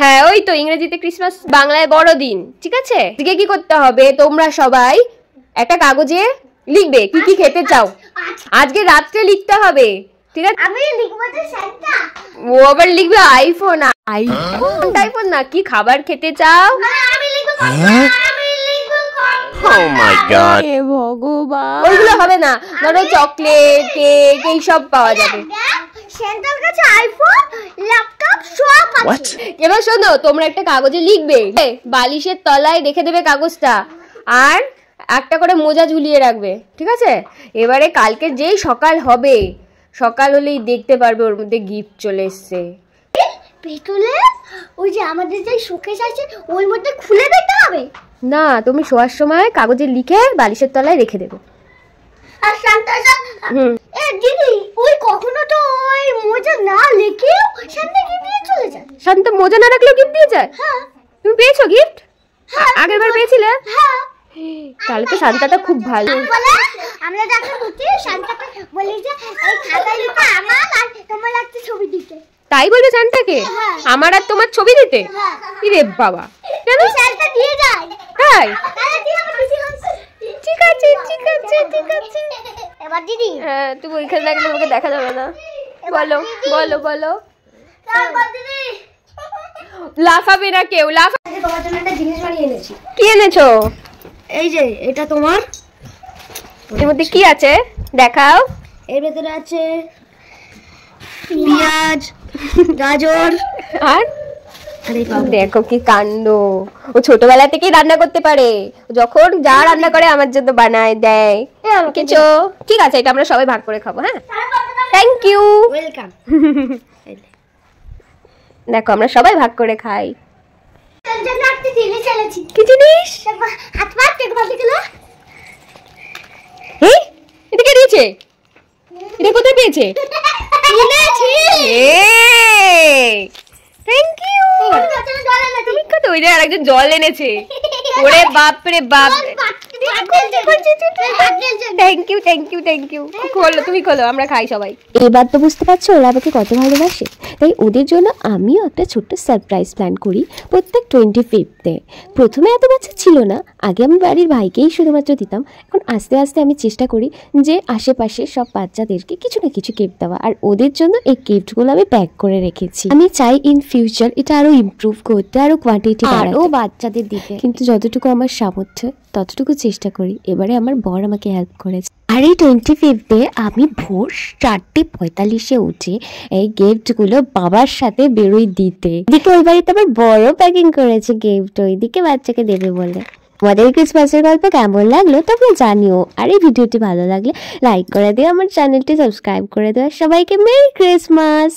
হ্যাঁ ওই তো ইংরেজিতে ক্রিসমাস, বাংলায় বড়দিন। ঠিক আছে, আজকে কি করতে হবে, তোমরা সবাই একটা কাগজে লিখবে কি কি খেতে চাও। আজকে রাত্রে লিখতে হবে, ঠিক আছে? আমি লিখবো তো সান্তা। ও আবার লিখবে আইফোন। আইফোন না, কি খাবার খেতে চাও? আমি লিখবো, আমি লিখবো। ও মাই গড, হে ভগবান, ওইগুলো হবে না। ধরো চকলেট, কেক এইসব পাওয়া যাবে। সান্তার কাছে আইফোন, ল্যাপটপ সব আছে। এবার শোনো, তোমরা একটা কাগজে লিখবে, বালিশের তলায় রেখে দেবে কাগজটা, আর একটা করে মোজা ঝুলিয়ে রাখবে। ঠিক আছে? এবারে কালকে যেই সকাল হবে, সকাল হলেই দেখতে পারবে ওর মধ্যে গিফট চলে এসছে। পেটুলে ওই যে আমাদের যে শোকেস আছে ওর মধ্যে খুলে দিতে হবে না, তুমি শোয়ার সময় কাগজে লিখে বালিশের তলায় রেখে দেবে। আর শান্তা এ দিদি, ওই কখনো তো ওই মোজা না লিখে শান্তা কি দিয়ে চলে যায়। শান্ত মোজা না রাখলেও গিফট দিয়ে যায়? হ্যাঁ। তুমি পেয়েছো গিফট? হ্যাঁ, আগের বার পেয়েছিলে? হ্যাঁ। তাহলে তো শান্তাটা খুব ভালো। আমরা যখন উঠি শান্তাকে বলি যে এই খাতায় লিখে আমার আর তোমার একটা ছবি দিতে। তাই বলবে শান্তাকে? হ্যাঁ। আমার আর তোমার ছবি দিতে? হ্যাঁ। ইরে বাবা, কেন? শান্তা দিয়ে যায়। তাই? তাহলে দিয়ে আমার খুশি হচ্ছে। ঠিক আছে, ঠিক আছে, ঠিক আছে। এবার দিদি, হ্যাঁ, তুমি ওইখানে থাকলে তোমাকে দেখা যাবে না। বলো বলো বলো। তারপর দিদি লাফাবে না কেউ, তোমার জন্য একটা জিনিস বানিয়ে এনেছি। কি এনেছো? এই যে এটা তোমার, এর মধ্যে কি আছে দেখাও। এর ভেতরে আছে পেঁয়াজ, গাজর আর দেখো কি কাণ্ড, ও ছোটবেলা থেকেই রান্না করতে পারে। যখন যা রান্না করে আমার জন্য বানায় দেয় কিছু। ঠিক আছে, এটা আমরা সবাই ভাগ করে খাবো। হ্যাঁ, থ্যাংক ইউ, ওয়েলকাম। দেখো আমরা সবাই ভাগ করে খাই। তোর জন্য একটা জিনিস এনেছি। কি জিনিস? হাত পা কেক বাঁধতে গেল। এই এটা কে দিয়েছে? এটা কোথায় পেয়েছে? এনেছি। Thank you. তুমি কত, ওই যে আরেকজন জল এনেছে। ওরে বাপ রে বাপ, thank you thank you thank you. খোলো, তুমি খোলো, আমরা খাই সবাই। এবার তো বুঝতে পারছো ওরা আমাকে কত ভালোবাসে। তাই ওদের জন্য আমিও একটা ছোট্ট সারপ্রাইজ প্ল্যান করি প্রত্যেক 25th-এ। প্রথমে এত বাচ্চা ছিল না, আগে আমি বাড়ির ভাইকেই শুধুমাত্র দিতাম। এখন আস্তে আস্তে আমি চেষ্টা করি যে আশেপাশে সব বাচ্চাদেরকে কিছু না কিছু গিফট দেওয়া, আর ওদের জন্য এই গিফটগুলো আমি প্যাক করে রেখেছি। আমি চাই ইন ফিউচার এটা আরো ইমপ্রুভ করতে, আরো কোয়ান্টিটি আরো বাচ্চাদের দিতে, কিন্তু যতটুকু আমার সামর্থ্য ততটুকু চেষ্টা করি। এবারে আমার বর আমাকে হেল্প করেছে। আর এই 25th-এ আমি ভোর 4:45-এ উঠে এই গিফটগুলো বাবার সাথে বেরোই দিতে। এদিকে ওই বাড়িতে আবার বড় প্যাকিং করেছে গিফট, ওইদিকে বাচ্চাকে দেবে বলে। আমাদের ক্রিসমাসের গল্প কেমন লাগলো তোমরা জানিও, আর এই ভিডিওটি ভালো লাগলে লাইক করে দিও, আমার চ্যানেলটি সাবস্ক্রাইব করে দিও। সবাইকে মেরি ক্রিসমাস।